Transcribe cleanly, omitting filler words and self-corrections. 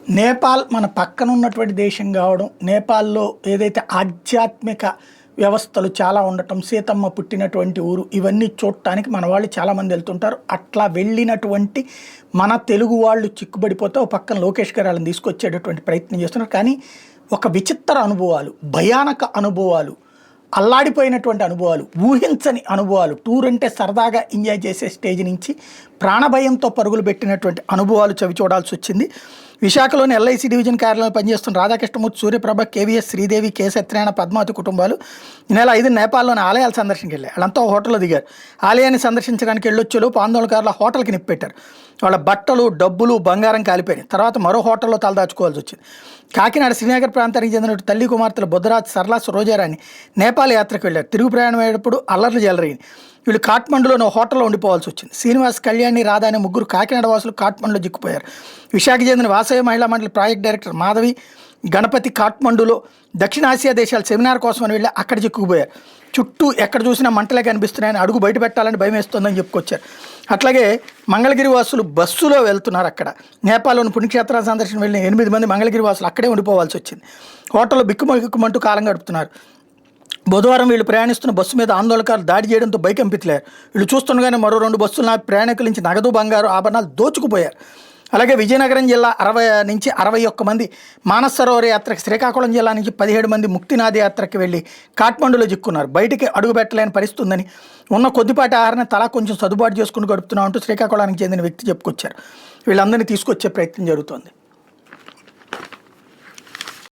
నేపాల్ మన పక్కన ఉన్నటువంటి దేశం కావడం, నేపాల్‌లో ఏదైతే ఆధ్యాత్మిక వ్యవస్థలు చాలా ఉండటం, సీతమ్మ పుట్టినటువంటి ఊరు, ఇవన్నీ చూడటానికి మన వాళ్ళు చాలామంది వెళ్తుంటారు. అట్లా వెళ్ళినటువంటి మన తెలుగు వాళ్ళు చిక్కుబడిపోతే ఓ పక్కన లోకేష్ గారు వాళ్ళని తీసుకొచ్చేటటువంటి ప్రయత్నం చేస్తున్నారు. కానీ ఒక విచిత్ర అనుభవాలు, భయానక అనుభవాలు, అల్లాడిపోయినటువంటి అనుభవాలు, ఊహించని అనుభవాలు, టూర్ అంటే సరదాగా ఎంజాయ్ చేసే స్టేజ్ నుంచి ప్రాణభయంతో పరుగులు పెట్టినటువంటి అనుభవాలు చవి చూడాల్సి వచ్చింది. విశాఖలోని ఎల్ఐసి డివిజన్ కార్యాలయంలో పనిచేస్తున్న రాధాకృష్ణమూర్తి, సూర్యప్రభ, కేవీఎస్, శ్రీదేవి, కె సత్యనారాయణ, పద్మావతి కుటుంబాలు ఈ నెల 5 నేపాల్లోని ఆలయాల సందర్శనకి వెళ్ళారు. వాళ్ళంతా హోటల్లో దిగారు. ఆలయాన్ని సందర్శించడానికి వెళ్ళొచ్చేలోపు ఆందోళనకారుల హోటల్కి నిప్పెట్టారు. వాళ్ళ బట్టలు, డబ్బులు, బంగారం కాలిపోయినాయి. తర్వాత మరో హోటల్లో తలదాచుకోవాల్సి వచ్చింది. కాకినాడ శ్రీనగర్ ప్రాంతానికి చెందిన తల్లి కుమార్తెలు బుద్ధరాజ్, సరళ, రోజారాణి నేపాల్ యాత్రకు వెళ్ళారు. తిరుగు ప్రయాణం అయ్యేటప్పుడు అల్లర్లు జలరైంది. వీళ్ళు కాఠ్మండులోని హోటల్లో ఉండిపోవాల్సి వచ్చింది. శ్రీనివాస్, కళ్యాణి, రాధా అనే ముగ్గురు కాకినాడ వాసులు కాఠ్మండులో చిక్కుపోయారు. విశాఖ చెందిన వాసవి మహిళా మండలి ప్రాజెక్ట్ డైరెక్టర్ మాధవి, గణపతి కాఠ్మండులో దక్షిణాసియా దేశాల సెమినార్ కోసమని వెళ్ళి అక్కడ చిక్కుకుపోయారు. చుట్టూ ఎక్కడ చూసినా మంటలే కనిపిస్తున్నాయని, అడుగు బయట పెట్టాలని భయం వేస్తుందని చెప్పుకొచ్చారు. అట్లాగే మంగళగిరి వాసులు బస్సులో వెళ్తున్నారు. అక్కడ నేపాల్లోని పుణ్యక్షేత్రాల సందర్శన వెళ్ళిన 8 మంది మంగళగిరి వాసులు అక్కడే ఉండిపోవాల్సి వచ్చింది. హోటల్లో బిక్కుమంటూ కాలం గడుపుతున్నారు. బుధవారం వీళ్ళు ప్రయాణిస్తున్న బస్సు మీద ఆందోళనకారులు దాడి చేయడంతో భయకంపితులయ్యారు. వీళ్ళు చూస్తుండగానే మరో 2 బస్సులు ప్రయాణికుల నుంచి నగదు, బంగారు ఆభరణాలు దోచుకుపోయారు. అలాగే విజయనగరం జిల్లా 60 నుంచి 61 మంది మానస సరోవర్ యాత్రకి, శ్రీకాకుళం జిల్లా నుంచి 17 మంది ముక్తినాథ్ యాత్రకి వెళ్ళి కాఠ్మండులో చిక్కున్నారు. బయటికి అడుగు పెట్టలేని పరిస్థితి ఉందని, ఉన్న కొద్దిపాటి ఆహారాన్ని తలా కొంచెం సర్దుబాటు చేసుకుని గడుపుతున్నామంటూ శ్రీకాకుళానికి చెందిన వ్యక్తి చెప్పుకొచ్చారు. వీళ్ళందరినీ తీసుకొచ్చే ప్రయత్నం జరుగుతోంది.